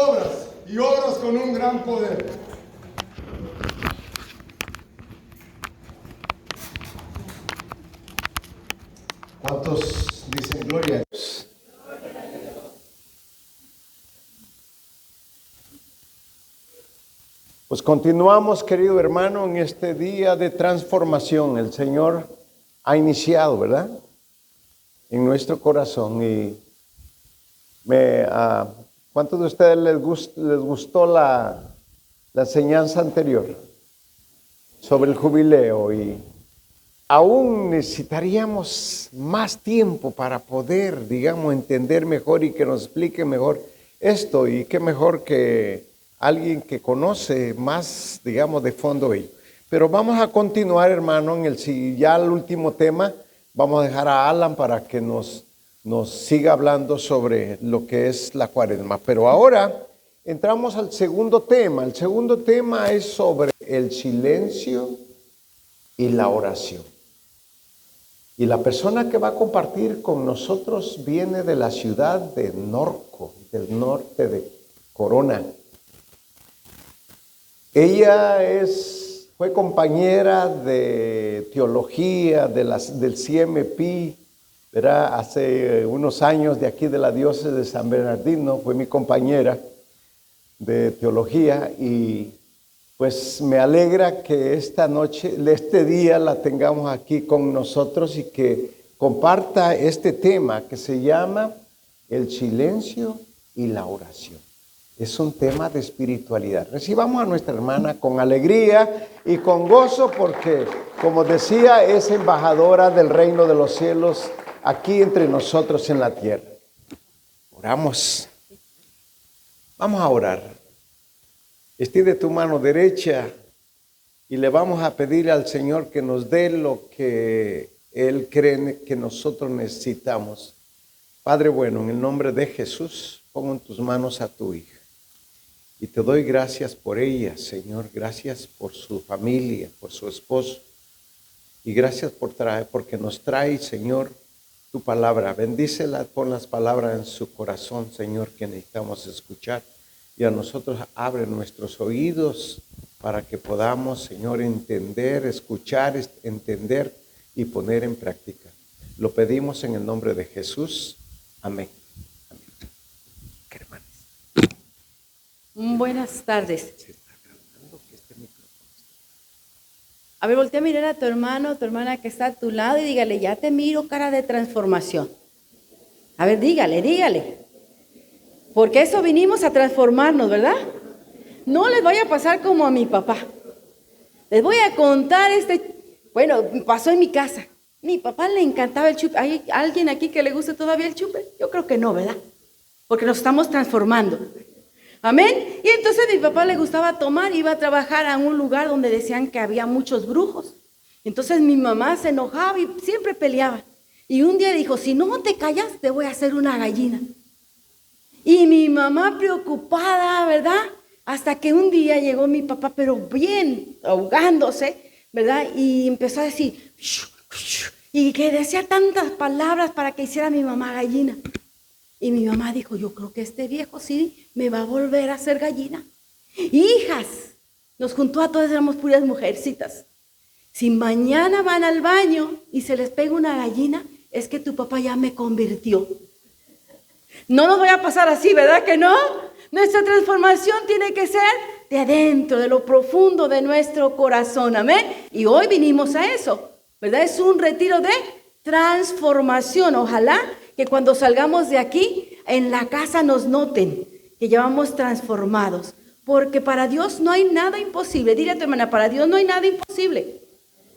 obras y obras con un gran poder. ¿Cuántos dicen gloria a Dios? Pues continuamos, querido hermano, en este día de transformación. El Señor ha iniciado, ¿verdad?, en nuestro corazón. Y ¿cuántos de ustedes les gustó la enseñanza anterior sobre el jubileo? Y aún necesitaríamos más tiempo para poder, digamos, entender mejor y que nos explique mejor esto. Y qué mejor que alguien que conoce más, digamos, de fondo ello. Pero vamos a continuar, hermano, ya el último tema. Vamos a dejar a Alan para que nos siga hablando sobre lo que es la cuaresma. Pero ahora entramos al segundo tema. El segundo tema es sobre el silencio y la oración. Y la persona que va a compartir con nosotros viene de la ciudad de Norco, del norte de Corona. Ella fue compañera de teología del CMP, ¿verdad? Hace unos años, de aquí de la diócesis de San Bernardino, fue mi compañera de teología. Y pues me alegra que este día la tengamos aquí con nosotros y que comparta este tema que se llama el silencio y la oración. Es un tema de espiritualidad. Recibamos a nuestra hermana con alegría y con gozo porque, como decía, es embajadora del reino de los cielos aquí entre nosotros en la tierra. Oramos. Vamos a orar. Extiende tu mano derecha y le vamos a pedir al Señor que nos dé lo que Él cree que nosotros necesitamos. Padre bueno, en el nombre de Jesús, pongo en tus manos a tu hija. Y te doy gracias por ella, Señor. Gracias por su familia, por su esposo. Y gracias porque nos trae, Señor, tu palabra. Bendícela, pon las palabras en su corazón, Señor, que necesitamos escuchar. Y a nosotros abre nuestros oídos para que podamos, Señor, entender, escuchar, entender y poner en práctica. Lo pedimos en el nombre de Jesús. Amén. Buenas tardes. A ver, voltea a mirar a tu hermana que está a tu lado y dígale, ya te miro, cara de transformación. A ver, dígale. Porque eso vinimos a transformarnos, ¿verdad? No les vaya a pasar como a mi papá. Les voy a contar pasó en mi casa. Mi papá le encantaba el chupe. ¿Hay alguien aquí que le guste todavía el chupe? Yo creo que no, ¿verdad? Porque nos estamos transformando. Amén. Y entonces a mi papá le gustaba tomar, iba a trabajar a un lugar donde decían que había muchos brujos. Entonces mi mamá se enojaba y siempre peleaba. Y un día dijo, si no te callas, te voy a hacer una gallina. Y mi mamá preocupada, ¿verdad? Hasta que un día llegó mi papá, pero bien ahogándose, ¿verdad? Y empezó a decir, y que decía tantas palabras para que hiciera mi mamá gallina. Y mi mamá dijo, yo creo que este viejo sí me va a volver a hacer gallina. Hijas, nos juntó a todas, éramos puras mujercitas. Si mañana van al baño y se les pega una gallina, es que tu papá ya me convirtió. No nos voy a pasar así, ¿verdad que no? Nuestra transformación tiene que ser de adentro, de lo profundo de nuestro corazón, amén. Y hoy vinimos a eso, ¿verdad? Es un retiro de transformación. Ojalá que cuando salgamos de aquí, en la casa nos noten que ya vamos transformados. Porque para Dios no hay nada imposible. Dile a tu hermana, para Dios no hay nada imposible.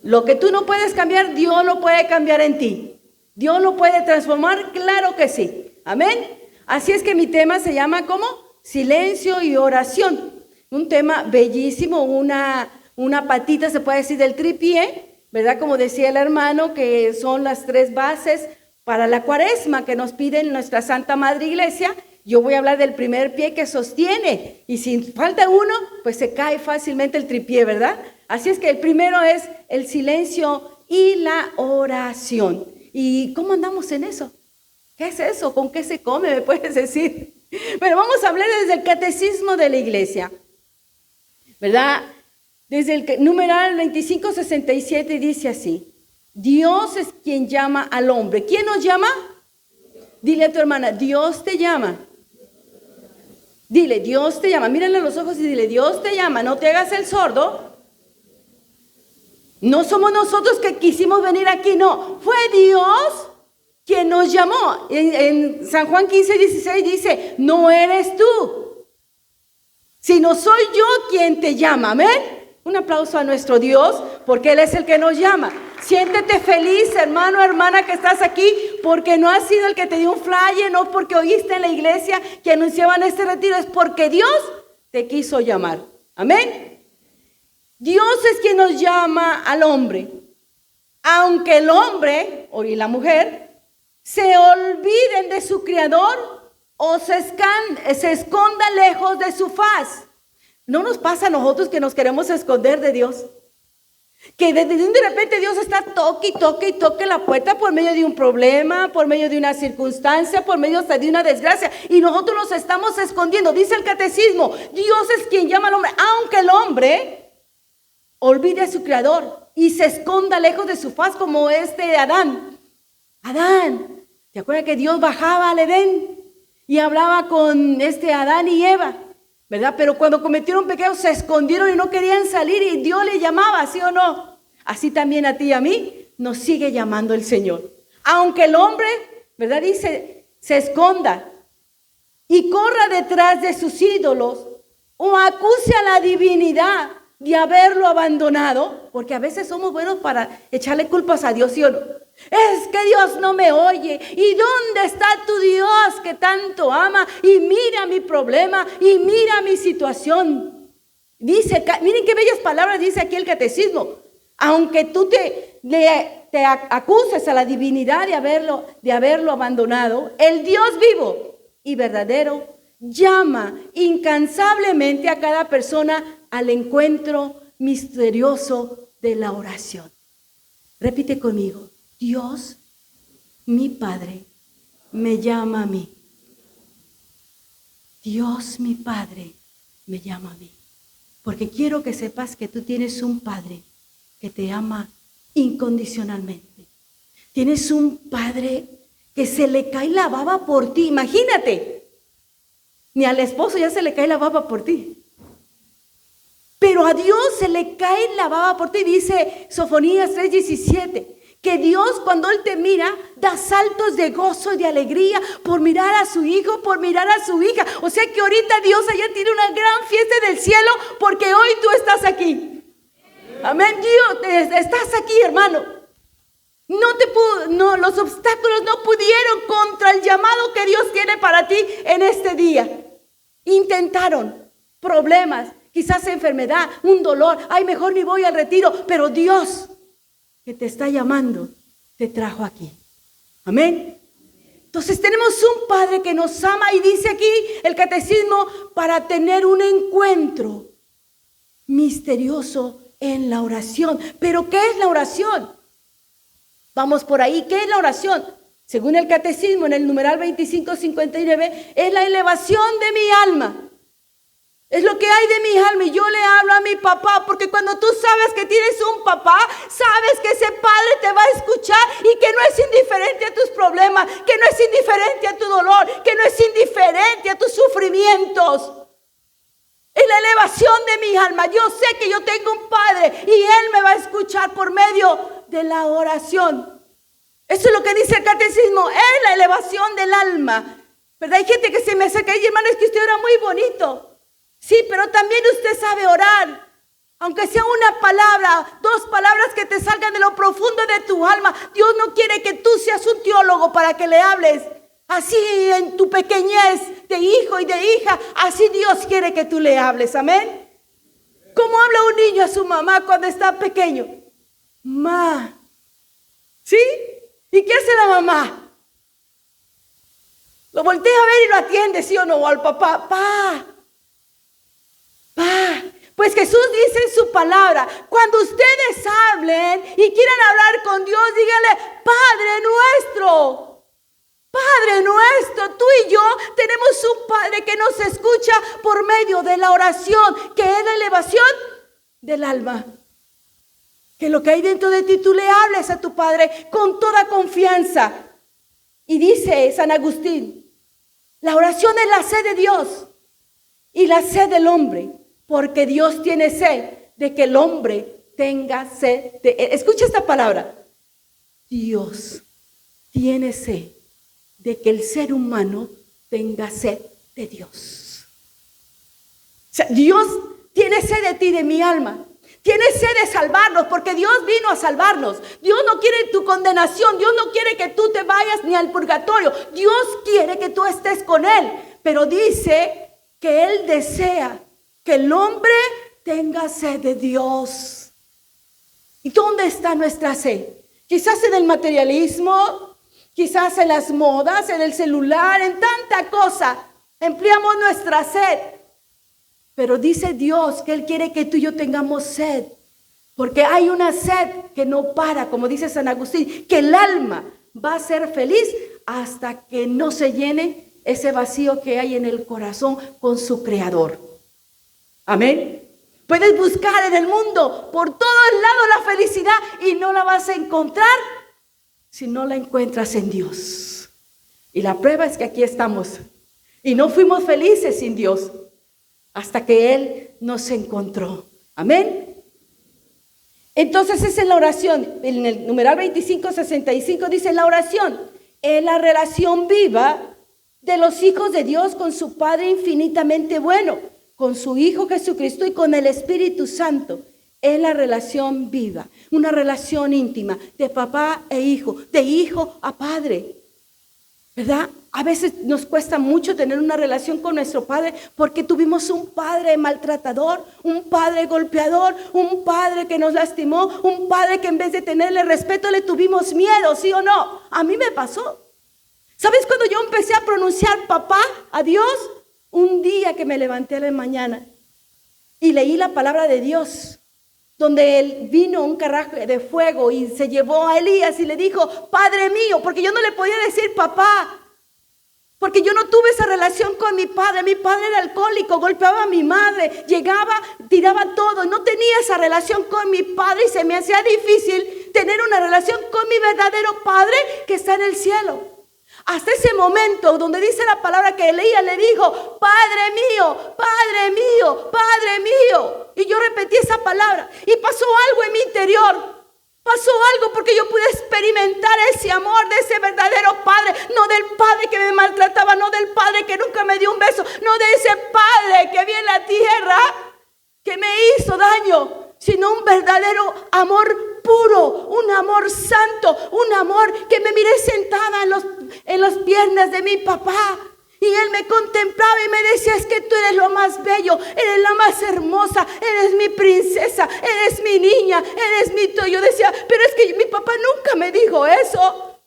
Lo que tú no puedes cambiar, Dios lo puede cambiar en ti. Dios lo puede transformar, claro que sí. Amén. Así es que mi tema se llama ¿cómo? Silencio y oración. Un tema bellísimo, una patita se puede decir del tripié, ¿verdad? Como decía el hermano, que son las 3 bases para la cuaresma que nos pide nuestra Santa Madre Iglesia. Yo voy a hablar del primer pie que sostiene, y si falta uno, pues se cae fácilmente el tripié, ¿verdad? Así es que el primero es el silencio y la oración. ¿Y cómo andamos en eso? ¿Qué es eso? ¿Con qué se come? ¿Me puedes decir? Pero vamos a hablar desde el catecismo de la iglesia, ¿verdad? Desde el numeral 2567 dice así: Dios es quien llama al hombre. ¿Quién nos llama? Dile a tu hermana, Dios te llama. Dile, Dios te llama. Mírale a los ojos y dile, Dios te llama. No te hagas el sordo. No somos nosotros que quisimos venir aquí, no. Fue Dios quien nos llamó. En San Juan 15:16 dice, no eres tú, sino soy yo quien te llama. Amén. Un aplauso a nuestro Dios, porque Él es el que nos llama. Siéntete feliz, hermano, hermana, que estás aquí, porque no has sido el que te dio un flyer, no porque oíste en la iglesia que anunciaban este retiro, es porque Dios te quiso llamar. Amén. Dios es quien nos llama al hombre. Aunque el hombre y la mujer se olviden de su Creador o se escondan lejos de su faz. ¿No nos pasa a nosotros que nos queremos esconder de Dios? Que de repente Dios está toque y toque la puerta por medio de un problema, por medio de una circunstancia, por medio hasta de una desgracia. Y nosotros nos estamos escondiendo. Dice el catecismo, Dios es quien llama al hombre. Aunque el hombre olvide a su Creador y se esconda lejos de su faz como Adán. Adán, ¿te acuerdas que Dios bajaba al Edén y hablaba con Adán y Eva? ¿Verdad? Pero cuando cometieron pecado se escondieron y no querían salir y Dios le llamaba, ¿sí o no? Así también a ti y a mí nos sigue llamando el Señor. Aunque el hombre, ¿verdad? Dice, se esconda y corra detrás de sus ídolos o acuse a la divinidad de haberlo abandonado, porque a veces somos buenos para echarle culpas a Dios, ¿sí o no? Es que Dios no me oye. ¿Y dónde está tu Dios que tanto ama? Y mira mi problema y mira mi situación. Dice, miren qué bellas palabras dice aquí el catecismo. Aunque tú te acuses a la divinidad de haberlo abandonado, el Dios vivo y verdadero llama incansablemente a cada persona al encuentro misterioso de la oración. Repite conmigo. Dios, mi Padre, me llama a mí. Dios, mi Padre, me llama a mí. Porque quiero que sepas que tú tienes un Padre que te ama incondicionalmente. Tienes un Padre que se le cae la baba por ti. Imagínate, ni al esposo ya se le cae la baba por ti. Pero a Dios se le cae la baba por ti. Dice Sofonías 3:17. Que Dios, cuando Él te mira, da saltos de gozo y de alegría por mirar a su hijo, por mirar a su hija. O sea que ahorita Dios allá tiene una gran fiesta del cielo porque hoy tú estás aquí. Amén. Dios, estás aquí, hermano. Los obstáculos no pudieron contra el llamado que Dios tiene para ti en este día. Intentaron problemas, quizás enfermedad, un dolor. Ay, mejor ni voy al retiro, pero Dios que te está llamando, te trajo aquí. Amén. Entonces tenemos un Padre que nos ama y dice aquí el catecismo para tener un encuentro misterioso en la oración. ¿Pero qué es la oración? Vamos por ahí. ¿Qué es la oración? Según el catecismo en el numeral 2559, es la elevación de mi alma. Es lo que hay de mi alma y yo le hablo a mi papá, porque cuando tú sabes que tienes un papá, sabes que ese padre te va a escuchar y que no es indiferente a tus problemas, que no es indiferente a tu dolor, que no es indiferente a tus sufrimientos. Es la elevación de mi alma. Yo sé que yo tengo un padre y Él me va a escuchar por medio de la oración. Eso es lo que dice el catecismo, es la elevación del alma. ¿Verdad? Hay gente que se me acerca y dice, hermano, es que usted ora muy bonito. Sí, pero también usted sabe orar. Aunque sea una palabra, 2 palabras que te salgan de lo profundo de tu alma. Dios no quiere que tú seas un teólogo para que le hables. Así en tu pequeñez de hijo y de hija, así Dios quiere que tú le hables. Amén. ¿Cómo habla un niño a su mamá cuando está pequeño? Ma. ¿Sí? ¿Y qué hace la mamá? Lo voltea a ver y lo atiende, ¿sí o no? O al papá. Pa. Pues Jesús dice en su palabra, cuando ustedes hablen y quieran hablar con Dios, díganle, Padre nuestro, Padre nuestro, tú y yo tenemos un Padre que nos escucha por medio de la oración, que es la elevación del alma. Que lo que hay dentro de ti tú le hables a tu Padre con toda confianza. Y dice San Agustín, la oración es la sed de Dios y la sed del hombre, porque Dios tiene sed de que el hombre tenga sed de él. Escucha esta palabra. Dios tiene sed de que el ser humano tenga sed de Dios. O sea, Dios tiene sed de ti, de mi alma. Tiene sed de salvarnos, porque Dios vino a salvarnos. Dios no quiere tu condenación. Dios no quiere que tú te vayas ni al purgatorio. Dios quiere que tú estés con Él. Pero dice que Él desea que el hombre tenga sed de Dios. ¿Y dónde está nuestra sed? Quizás en el materialismo, quizás en las modas, en el celular, en tanta cosa. Empleamos nuestra sed. Pero dice Dios que Él quiere que tú y yo tengamos sed. Porque hay una sed que no para, como dice San Agustín, que el alma va a ser feliz hasta que no se llene ese vacío que hay en el corazón con su Creador. Amén. Puedes buscar en el mundo por todos lados la felicidad y no la vas a encontrar si no la encuentras en Dios. Y la prueba es que aquí estamos y no fuimos felices sin Dios hasta que Él nos encontró. Amén. Entonces esa es la oración. En el numeral 2565 dice: la oración es la relación viva de los hijos de Dios con su Padre infinitamente bueno, con su Hijo Jesucristo y con el Espíritu Santo. Es la relación viva, una relación íntima de papá e hijo, de hijo a padre, ¿verdad? A veces nos cuesta mucho tener una relación con nuestro padre porque tuvimos un padre maltratador, un padre golpeador, un padre que nos lastimó, un padre que en vez de tenerle respeto le tuvimos miedo, ¿sí o no? A mí me pasó. ¿Sabes cuando yo empecé a pronunciar papá a Dios? Un día que me levanté a la mañana y leí la palabra de Dios, donde él vino un carruaje de fuego y se llevó a Elías y le dijo: Padre mío, porque yo no le podía decir papá, porque yo no tuve esa relación con mi padre. Mi padre era alcohólico, golpeaba a mi madre, llegaba, tiraba todo. No tenía esa relación con mi padre y se me hacía difícil tener una relación con mi verdadero padre que está en el cielo. Hasta ese momento donde dice la palabra que Elías le dijo: Padre mío, Padre mío, Padre mío. Y yo repetí esa palabra y pasó algo en mi interior. Pasó algo porque yo pude experimentar ese amor de ese verdadero padre. No del padre que me maltrataba, no del padre que nunca me dio un beso, no de ese padre que vi en la tierra que me hizo daño, sino un verdadero amor puro, un amor santo, un amor que me miré sentada en las piernas de mi papá. Y él me contemplaba y me decía: es que tú eres lo más bello, eres la más hermosa, eres mi princesa, eres mi niña, eres mi todo. Yo decía: pero es que mi papá nunca me dijo eso.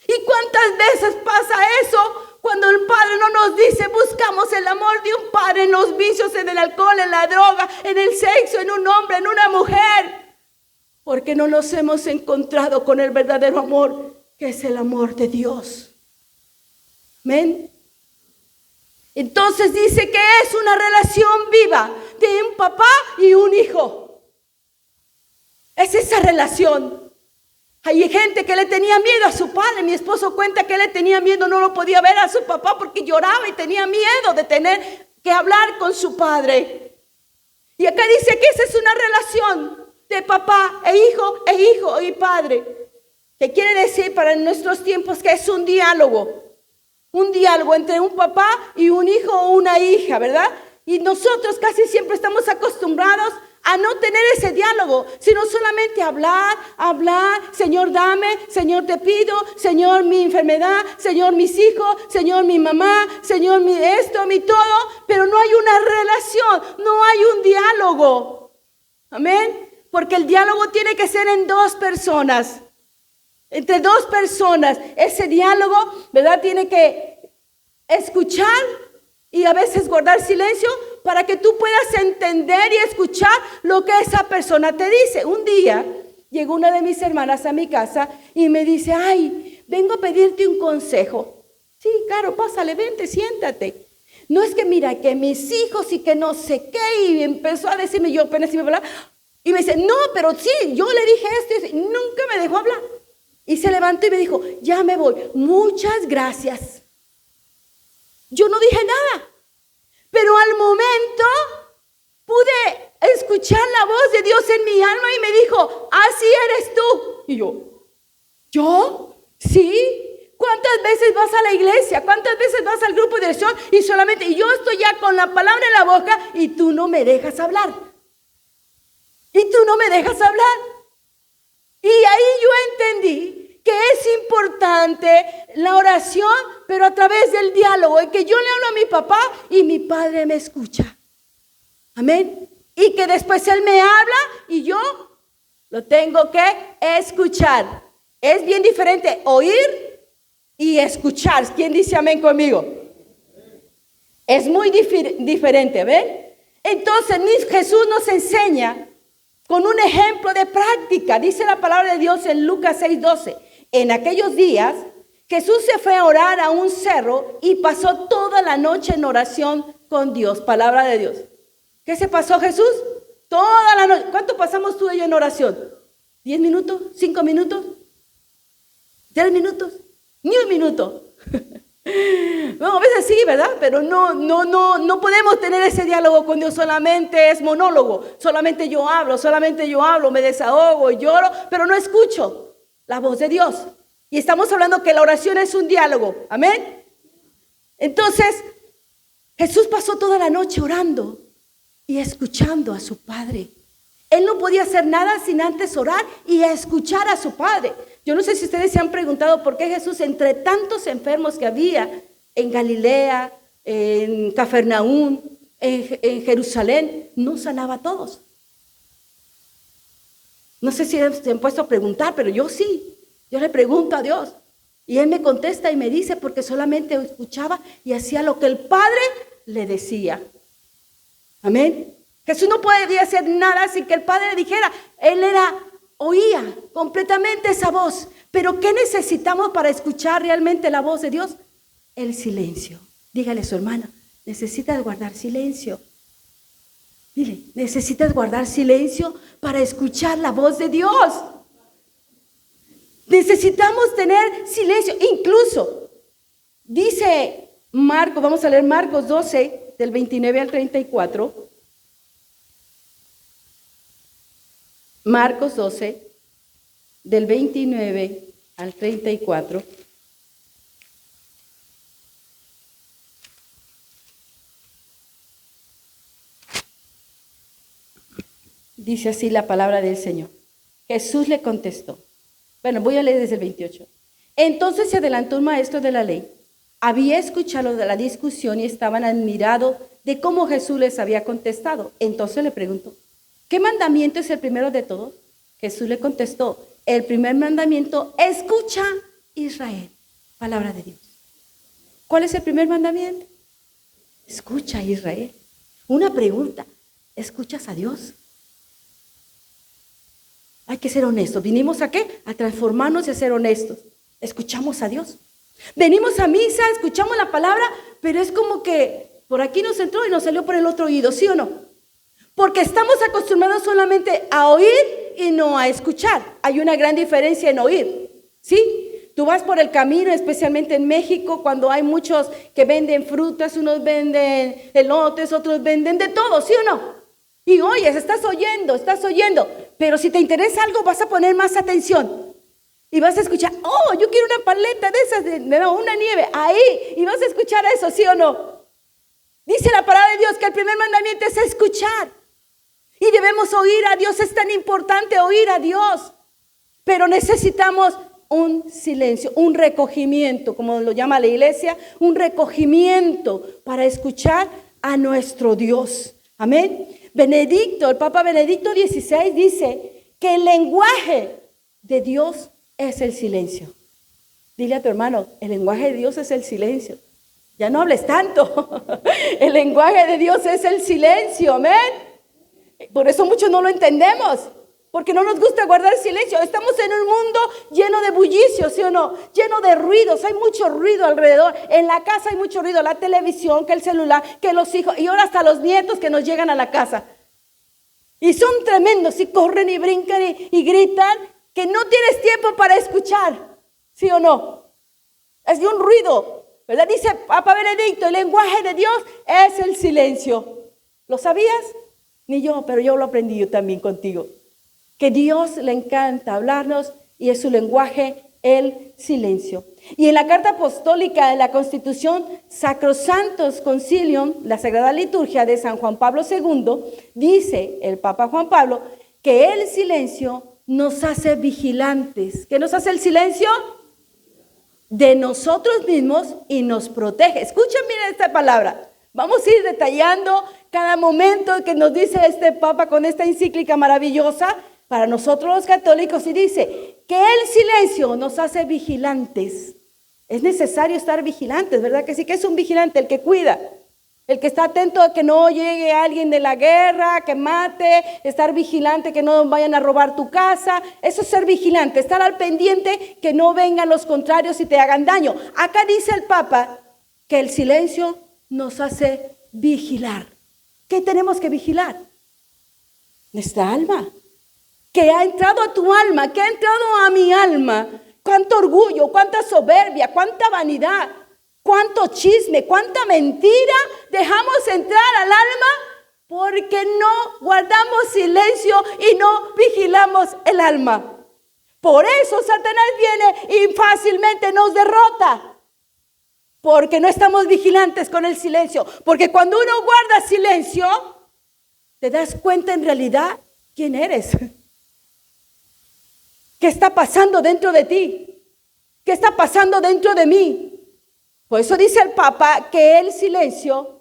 ¿Y cuántas veces pasa eso? Cuando el Padre no nos dice, buscamos el amor de un padre en los vicios, en el alcohol, en la droga, en el sexo, en un hombre, en una mujer. Porque no nos hemos encontrado con el verdadero amor, que es el amor de Dios. Amén. Entonces dice que es una relación viva de un papá y un hijo. Es esa relación. Hay gente que le tenía miedo a su padre. Mi esposo cuenta que le tenía miedo, no lo podía ver a su papá porque lloraba y tenía miedo de tener que hablar con su padre. Y acá dice que esa es una relación de papá e hijo y padre. ¿Qué quiere decir para nuestros tiempos? Que es un diálogo. Un diálogo entre un papá y un hijo o una hija, ¿verdad? Y nosotros casi siempre estamos acostumbrados a no tener ese diálogo, sino solamente hablar, Señor dame, Señor te pido, Señor mi enfermedad, Señor mis hijos, Señor mi mamá, Señor mi esto, mi todo, pero no hay una relación, no hay un diálogo. Amén. Porque el diálogo tiene que ser en dos personas. Entre dos personas, ese diálogo, ¿verdad? Tiene que escuchar y a veces guardar silencio para que tú puedas entender y escuchar lo que esa persona te dice. Un día llegó una de mis hermanas a mi casa y me dice: ay, vengo a pedirte un consejo. Sí, claro, pásale, vente, siéntate. No es que mira, que mis hijos y que no sé qué, y empezó a decirme, yo apenas iba a hablar, y me dice, no, pero sí, yo le dije esto, y nunca me dejó hablar. Y se levantó y me dijo, ya me voy, muchas gracias. Yo no dije nada, pero al momento pude escuchar la voz de Dios en mi alma y me dijo, así eres tú. Y ¿yo? ¿Sí? ¿Cuántas veces vas a la iglesia? ¿Cuántas veces vas al grupo de oración? Y yo estoy ya con la palabra en la boca y tú no me dejas hablar. Y tú no me dejas hablar. Y ahí yo entendí que es importante la oración, pero a través del diálogo. Y que yo le hablo a mi papá y mi padre me escucha. Amén. Y que después él me habla y yo lo tengo que escuchar. Es bien diferente oír y escuchar. ¿Quién dice amén conmigo? Es muy diferente, ¿ven? Entonces Jesús nos enseña con un ejemplo de práctica. Dice la palabra de Dios en Lucas 6:12. En aquellos días Jesús se fue a orar a un cerro y pasó toda la noche en oración con Dios. Palabra de Dios. ¿Qué se pasó Jesús? Toda la noche. ¿Cuánto pasamos tú y yo en oración? ¿10 minutos? ¿5 minutos? ¿3 minutos? Ni un minuto. Bueno, a veces sí, ¿verdad? Pero no podemos tener ese diálogo con Dios. Solamente es monólogo. Solamente yo hablo, me desahogo y lloro, pero no escucho la voz de Dios. Y estamos hablando que la oración es un diálogo. Amén. Entonces, Jesús pasó toda la noche orando y escuchando a su Padre. Él no podía hacer nada sin antes orar y escuchar a su Padre. Yo no sé si ustedes se han preguntado por qué Jesús, entre tantos enfermos que había en Galilea, en Cafarnaúm, en Jerusalén, no sanaba a todos. No sé si se han puesto a preguntar, pero yo sí. Yo le pregunto a Dios y Él me contesta y me dice porque solamente escuchaba y hacía lo que el Padre le decía. Amén. Jesús no podía hacer nada sin que el Padre le dijera. Él oía completamente esa voz. Pero ¿qué necesitamos para escuchar realmente la voz de Dios? El silencio. Dígale a su hermana, necesitas guardar silencio. Dile, necesitas guardar silencio para escuchar la voz de Dios. Necesitamos tener silencio. Incluso, dice Marcos, vamos a leer Marcos 12, del 29 al 34. Marcos 12, del 29 al 34. Dice así la palabra del Señor. Jesús le contestó. Bueno, voy a leer desde el 28. Entonces se adelantó un maestro de la ley. Había escuchado de la discusión y estaban admirados de cómo Jesús les había contestado. Entonces le preguntó, ¿qué mandamiento es el primero de todos? Jesús le contestó, el primer mandamiento, escucha Israel, palabra de Dios. ¿Cuál es el primer mandamiento? Escucha Israel. Una pregunta, ¿escuchas a Dios? Hay que ser honestos. ¿Vinimos a qué? A transformarnos y a ser honestos. ¿Escuchamos a Dios? Venimos a misa, escuchamos la palabra, pero es como que por aquí nos entró y nos salió por el otro oído, ¿sí o no? Porque estamos acostumbrados solamente a oír y no a escuchar. Hay una gran diferencia en oír, ¿sí? Tú vas por el camino, especialmente en México, cuando hay muchos que venden frutas, unos venden elotes, otros venden de todo, ¿sí o no? Y oyes, estás oyendo, pero si te interesa algo vas a poner más atención. Y vas a escuchar, oh, yo quiero una paleta de esas, una nieve, ahí, y vas a escuchar eso, ¿sí o no? Dice la palabra de Dios que el primer mandamiento es escuchar. Y debemos oír a Dios, es tan importante oír a Dios. Pero necesitamos un silencio, un recogimiento, como lo llama la iglesia, un recogimiento para escuchar a nuestro Dios. Amén. El Papa Benedicto XVI dice que el lenguaje de Dios es el silencio. Dile a tu hermano, el lenguaje de Dios es el silencio. Ya no hables tanto. El lenguaje de Dios es el silencio, amén. Por eso muchos no lo entendemos. Porque no nos gusta guardar silencio. Estamos en un mundo lleno de bullicio, ¿sí o no? Lleno de ruidos. Hay mucho ruido alrededor. En la casa hay mucho ruido. La televisión, que el celular, que los hijos. Y ahora hasta los nietos que nos llegan a la casa. Y son tremendos. Y corren y brincan y gritan. Que no tienes tiempo para escuchar. ¿Sí o no? Es de un ruido. ¿Verdad? Dice Papa Benedicto, el lenguaje de Dios es el silencio. ¿Lo sabías? Ni yo, pero yo lo aprendí yo también contigo. Que Dios le encanta hablarnos y es su lenguaje el silencio. Y en la carta apostólica de la Constitución Sacrosanctus Concilium, la Sagrada Liturgia de San Juan Pablo II, dice el Papa Juan Pablo que el silencio nos hace vigilantes. ¿Qué nos hace el silencio? De nosotros mismos y nos protege. Escuchen, miren esta palabra. Vamos a ir detallando cada momento que nos dice este Papa con esta encíclica maravillosa para nosotros los católicos, y dice que el silencio nos hace vigilantes. Es necesario estar vigilantes, ¿verdad que sí? Que es un vigilante, el que cuida, el que está atento a que no llegue alguien de la guerra, que mate, estar vigilante, que no vayan a robar tu casa. Eso es ser vigilante, estar al pendiente que no vengan los contrarios y te hagan daño. Acá dice el Papa que el silencio nos hace vigilar. ¿Qué tenemos que vigilar? Nuestra alma. Que ha entrado a tu alma, que ha entrado a mi alma. Cuánto orgullo, cuánta soberbia, cuánta vanidad, cuánto chisme, cuánta mentira dejamos entrar al alma porque no guardamos silencio y no vigilamos el alma. Por eso Satanás viene y fácilmente nos derrota. Porque no estamos vigilantes con el silencio. Porque cuando uno guarda silencio, te das cuenta en realidad quién eres. ¿Qué está pasando dentro de ti? ¿Qué está pasando dentro de mí? Por eso dice el Papa que el silencio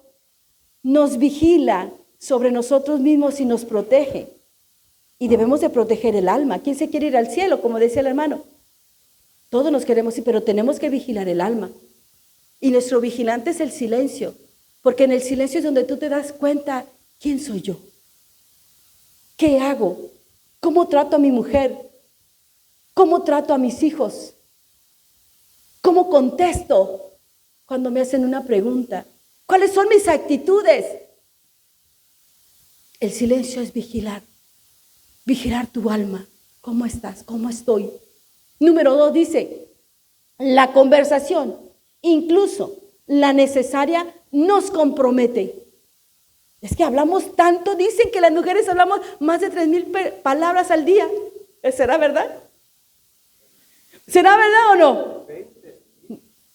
nos vigila sobre nosotros mismos y nos protege. Y debemos de proteger el alma. ¿Quién se quiere ir al cielo? Como decía el hermano. Todos nos queremos ir, pero tenemos que vigilar el alma. Y nuestro vigilante es el silencio. Porque en el silencio es donde tú te das cuenta, ¿quién soy yo? ¿Qué hago? ¿Cómo trato a mi mujer? ¿Cómo trato a mis hijos? ¿Cómo contesto cuando me hacen una pregunta? ¿Cuáles son mis actitudes? El silencio es vigilar. Vigilar tu alma. ¿Cómo estás? ¿Cómo estoy? Número 2 dice, la conversación, incluso la necesaria, nos compromete. Es que hablamos tanto, dicen que las mujeres hablamos más de 3,000 palabras al día. ¿Será verdad? ¿Será verdad o no?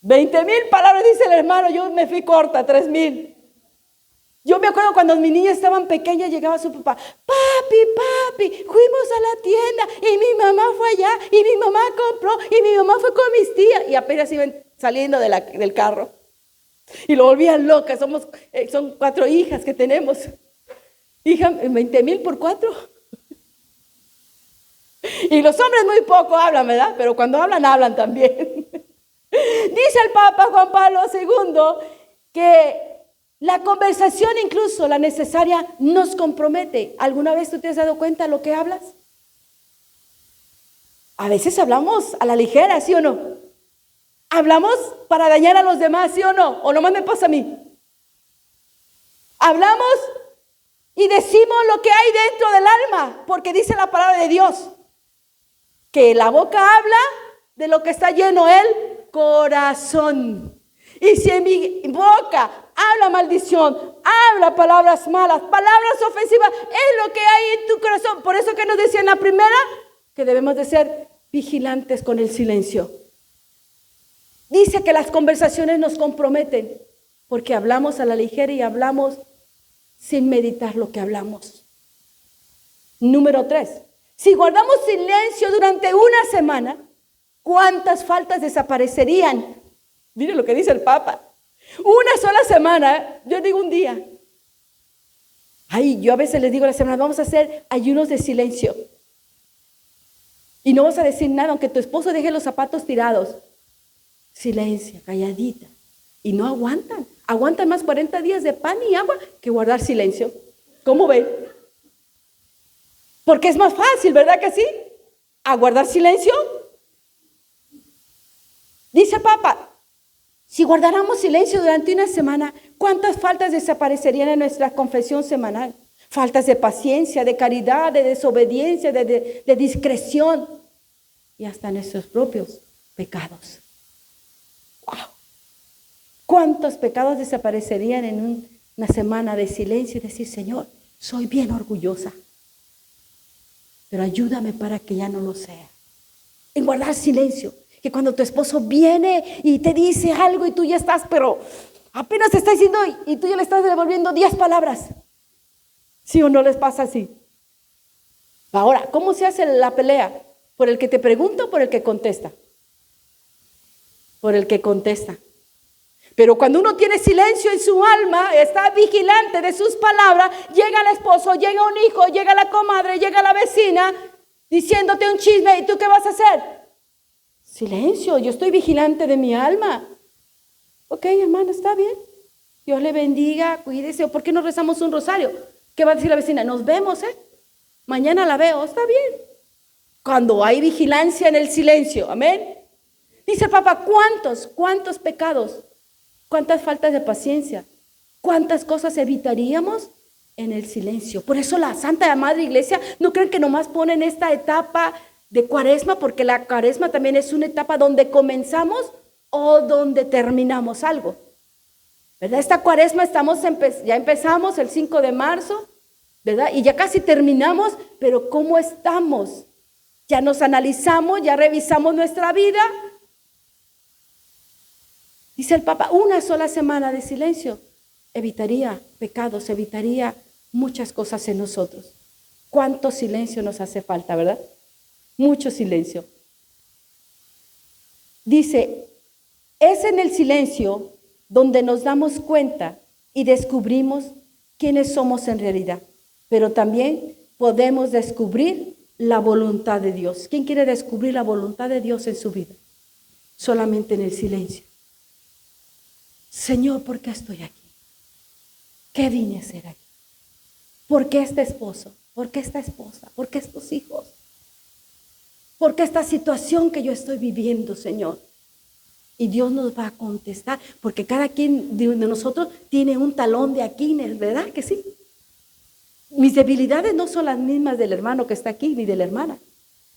20,000 palabras, dice el hermano. Yo me fui corta, 3,000. Yo me acuerdo cuando mis niñas estaban pequeñas, llegaba su papá, papi, fuimos a la tienda y mi mamá fue allá y mi mamá compró y mi mamá fue con mis tías y apenas iban saliendo del carro. Y lo volvían loca. Son 4 hijas que tenemos. Hija, 20,000 por 4. Y los hombres muy poco hablan, ¿verdad? Pero cuando hablan también. Dice el Papa Juan Pablo II que la conversación, incluso la necesaria, nos compromete. ¿Alguna vez tú te has dado cuenta de lo que hablas? A veces hablamos a la ligera, ¿sí o no? Hablamos para dañar a los demás, ¿sí o no? ¿O nomás me pasa a mí? Hablamos y decimos lo que hay dentro del alma, porque dice la palabra de Dios, que la boca habla de lo que está lleno el corazón. Y si en mi boca habla maldición, habla palabras malas, palabras ofensivas, es lo que hay en tu corazón. Por eso que nos decía en la primera, que debemos de ser vigilantes con el silencio. Dice que las conversaciones nos comprometen, porque hablamos a la ligera y hablamos sin meditar lo que hablamos. Número 3. Si guardamos silencio durante una semana, ¿cuántas faltas desaparecerían? Mire lo que dice el Papa. Una sola semana, yo digo un día. Ay, yo a veces les digo a la semana, vamos a hacer ayunos de silencio. Y no vas a decir nada, aunque tu esposo deje los zapatos tirados. Silencio, calladita. Y no aguantan. Aguantan más 40 días de pan y agua que guardar silencio. ¿Cómo ven? Porque es más fácil, ¿verdad que sí? A guardar silencio. Dice Papa, si guardáramos silencio durante una semana, ¿cuántas faltas desaparecerían en nuestra confesión semanal? Faltas de paciencia, de caridad, de desobediencia, de discreción y hasta nuestros propios pecados. ¡Wow! ¿Cuántos pecados desaparecerían en una semana de silencio y decir, Señor, soy bien orgullosa, pero ayúdame para que ya no lo sea? En guardar silencio. Que cuando tu esposo viene y te dice algo y tú ya estás, pero apenas te está diciendo y tú ya le estás devolviendo 10 palabras. ¿Sí o no les pasa así? Ahora, ¿cómo se hace la pelea? ¿Por el que te pregunta o por el que contesta? Por el que contesta. Pero cuando uno tiene silencio en su alma, está vigilante de sus palabras, llega el esposo, llega un hijo, llega la comadre, llega la vecina, diciéndote un chisme, ¿y tú qué vas a hacer? Silencio, yo estoy vigilante de mi alma. Ok, hermano, está bien. Dios le bendiga, cuídese. ¿Por qué no rezamos un rosario? ¿Qué va a decir la vecina? Nos vemos, mañana la veo, está bien. Cuando hay vigilancia en el silencio, amén. Dice el Papa, ¿cuántos pecados? ¿Cuántas faltas de paciencia? ¿Cuántas cosas evitaríamos en el silencio? Por eso la Santa Madre Iglesia, no creen que nomás ponen esta etapa de Cuaresma, porque la Cuaresma también es una etapa donde comenzamos o donde terminamos algo. ¿Verdad? Esta Cuaresma ya empezamos el 5 de marzo, ¿verdad? Y ya casi terminamos, pero ¿cómo estamos? Ya nos analizamos, ya revisamos nuestra vida. Dice el Papa, una sola semana de silencio evitaría pecados, evitaría muchas cosas en nosotros. ¿Cuánto silencio nos hace falta, verdad? Mucho silencio. Dice, es en el silencio donde nos damos cuenta y descubrimos quiénes somos en realidad, pero también podemos descubrir la voluntad de Dios. ¿Quién quiere descubrir la voluntad de Dios en su vida? Solamente en el silencio. Señor, ¿por qué estoy aquí? ¿Qué vine a hacer aquí? ¿Por qué este esposo? ¿Por qué esta esposa? ¿Por qué estos hijos? ¿Por qué esta situación que yo estoy viviendo, Señor? Y Dios nos va a contestar, porque cada quien de nosotros tiene un talón de Aquiles, ¿verdad que sí? Mis debilidades no son las mismas del hermano que está aquí, ni de la hermana.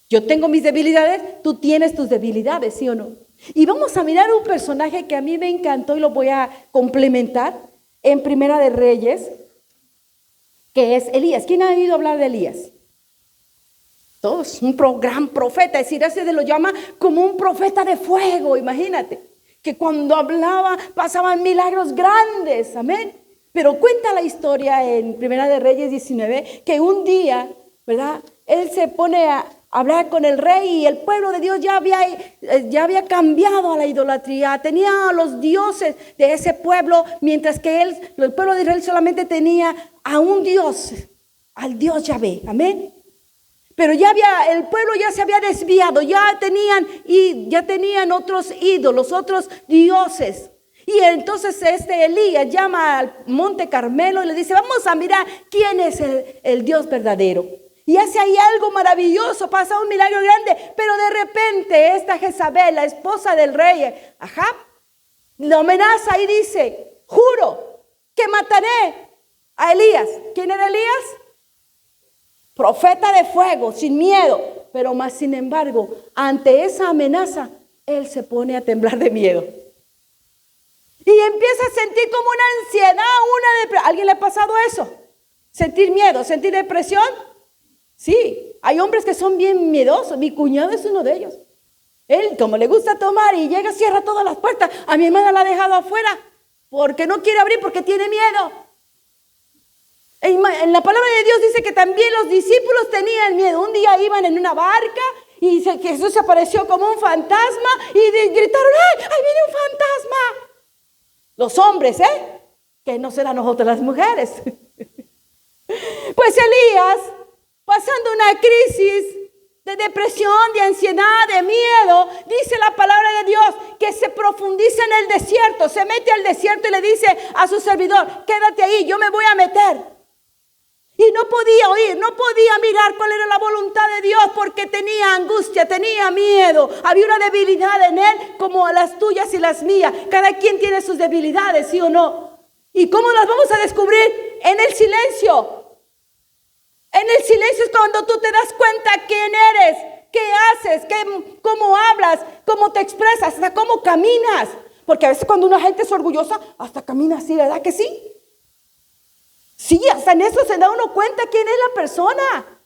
Yo tengo mis debilidades, tú tienes tus debilidades, ¿sí o no? Y vamos a mirar un personaje que a mí me encantó y lo voy a complementar en Primera de Reyes, que es Elías. ¿Quién ha oído hablar de Elías? Todos, un gran profeta, es decir, se lo llama como un profeta de fuego, imagínate, que cuando hablaba pasaban milagros grandes, amén. Pero cuenta la historia en Primera de Reyes 19, que un día, ¿verdad? Él se pone a hablar con el rey y el pueblo de Dios ya había cambiado a la idolatría, tenía a los dioses de ese pueblo, mientras que el pueblo de Israel solamente tenía a un Dios, al Dios Yahvé, amén. Pero el pueblo ya se había desviado, ya tenían otros ídolos, otros dioses. Y entonces Elías llama al monte Carmelo y le dice, vamos a mirar quién es el Dios verdadero. Y hace ahí algo maravilloso, pasa un milagro grande, pero de repente esta Jezabel, la esposa del rey Ahab, lo amenaza y dice, juro que mataré a Elías. ¿Quién era Elías? Profeta de fuego, sin miedo, pero más sin embargo, ante esa amenaza, él se pone a temblar de miedo. Y empieza a sentir como una ansiedad, una depresión. ¿A alguien le ha pasado eso? ¿Sentir miedo, sentir depresión? Sí, hay hombres que son bien miedosos. Mi cuñado es uno de ellos. Él, como le gusta tomar y llega, cierra todas las puertas. A mi hermana la ha dejado afuera porque no quiere abrir, porque tiene miedo. En la palabra de Dios dice que también los discípulos tenían miedo. Un día iban en una barca y Jesús se apareció como un fantasma y gritaron, ¡ay, ahí viene un fantasma! Los hombres, que no serán nosotros las mujeres. Pues Elías, pasando una crisis de depresión, de ansiedad, de miedo, dice la palabra de Dios que se profundiza en el desierto, se mete al desierto y le dice a su servidor, quédate ahí, yo me voy a meter. Y no podía oír, no podía mirar cuál era la voluntad de Dios porque tenía angustia, tenía miedo. Había una debilidad en él como las tuyas y las mías. Cada quien tiene sus debilidades, ¿sí o no? ¿Y cómo las vamos a descubrir? En el silencio. En el silencio es cuando tú te das cuenta quién eres, qué haces, cómo hablas, cómo te expresas, hasta cómo caminas. Porque a veces cuando una gente es orgullosa, hasta camina así, ¿verdad que sí? Sí, hasta en eso se da uno cuenta quién es la persona.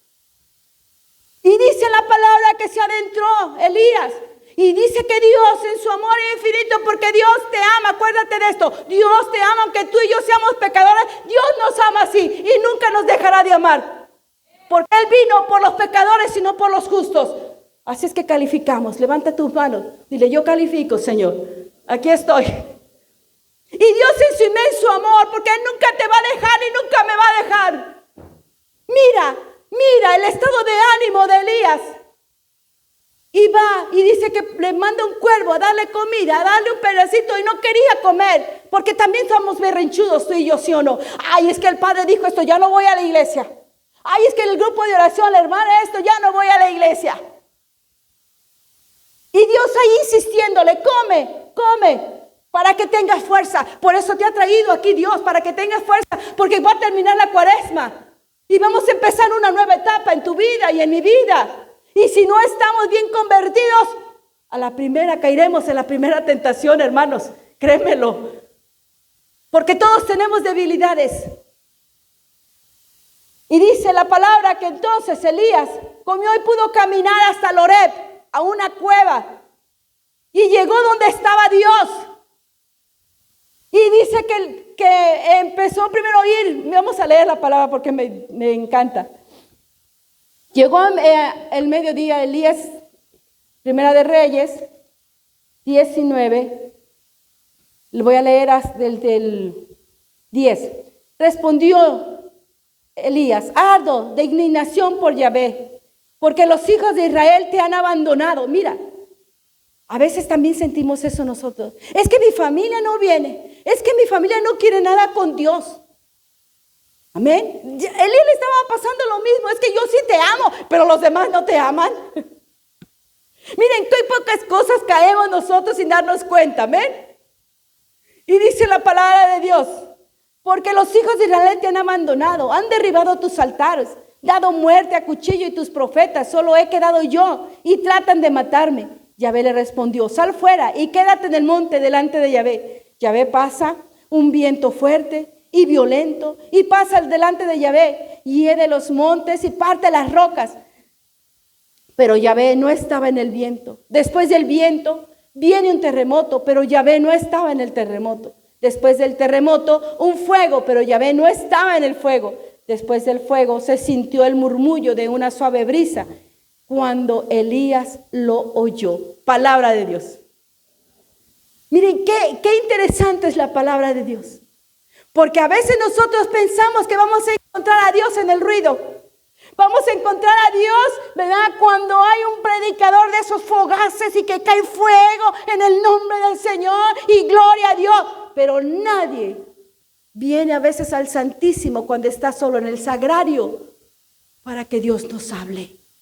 Y dice la palabra que se adentró Elías. Y dice que Dios en su amor infinito, porque Dios te ama, acuérdate de esto. Dios te ama aunque tú y yo seamos pecadores. Dios nos ama así y nunca nos dejará de amar. Porque Él vino por los pecadores y no por los justos. Así es que calificamos. Levanta tus manos. Dile, yo califico, Señor. Aquí estoy. Y Dios en su inmenso amor, porque Él nunca te va a dejar y nunca me va a dejar. Mira el estado de ánimo de Elías. Y va y dice que le manda un cuervo a darle comida, a darle un pedacito y no quería comer. Porque también somos berrinchudos tú y yo, ¿sí o no? Ay, es que el padre dijo esto, ya no voy a la iglesia. Ay, es que el grupo de oración, la hermana, esto, ya no voy a la iglesia. Y Dios ahí insistiéndole, come, para que tengas fuerza. Por eso te ha traído aquí Dios, para que tengas fuerza, porque va a terminar la cuaresma. Y vamos a empezar una nueva etapa en tu vida y en mi vida. Y si no estamos bien convertidos, a la primera caeremos en la primera tentación, hermanos. Créemelo. Porque todos tenemos debilidades. Y dice la palabra que entonces Elías comió y pudo caminar hasta el Horeb, a una cueva. Y llegó donde estaba Dios. Y dice que empezó primero a oír. Vamos a leer la palabra porque me encanta. Llegó el mediodía Elías, Primera de Reyes, 19. Le voy a leer hasta el 10. Respondió Elías, ardo de indignación por Yahvé, porque los hijos de Israel te han abandonado. Mira, a veces también sentimos eso nosotros. Es que mi familia no viene. Es que mi familia no quiere nada con Dios. Amén. Elías le estaba pasando lo mismo. Es que yo sí te amo, pero los demás no te aman. Miren, qué pocas cosas caemos nosotros sin darnos cuenta. Amén. Y dice la palabra de Dios, porque los hijos de Israel te han abandonado, han derribado tus altares, dado muerte a cuchillo y tus profetas, solo he quedado yo y tratan de matarme. Yahvé le respondió, sal fuera y quédate en el monte delante de Yahvé. Yahvé pasa un viento fuerte y violento, y pasa delante de Yahvé, hiede los montes y parte las rocas. Pero Yahvé no estaba en el viento. Después del viento viene un terremoto, pero Yahvé no estaba en el terremoto. Después del terremoto, un fuego, pero Yahvé no estaba en el fuego. Después del fuego se sintió el murmullo de una suave brisa cuando Elías lo oyó. Palabra de Dios. Miren, qué interesante es la palabra de Dios. Porque a veces nosotros pensamos que vamos a encontrar a Dios en el ruido. Vamos a encontrar a Dios, ¿verdad? Cuando hay un predicador de esos fogaces y que cae fuego en el nombre del Señor y gloria a Dios. Pero nadie viene a veces al Santísimo cuando está solo en el sagrario para que Dios nos hable.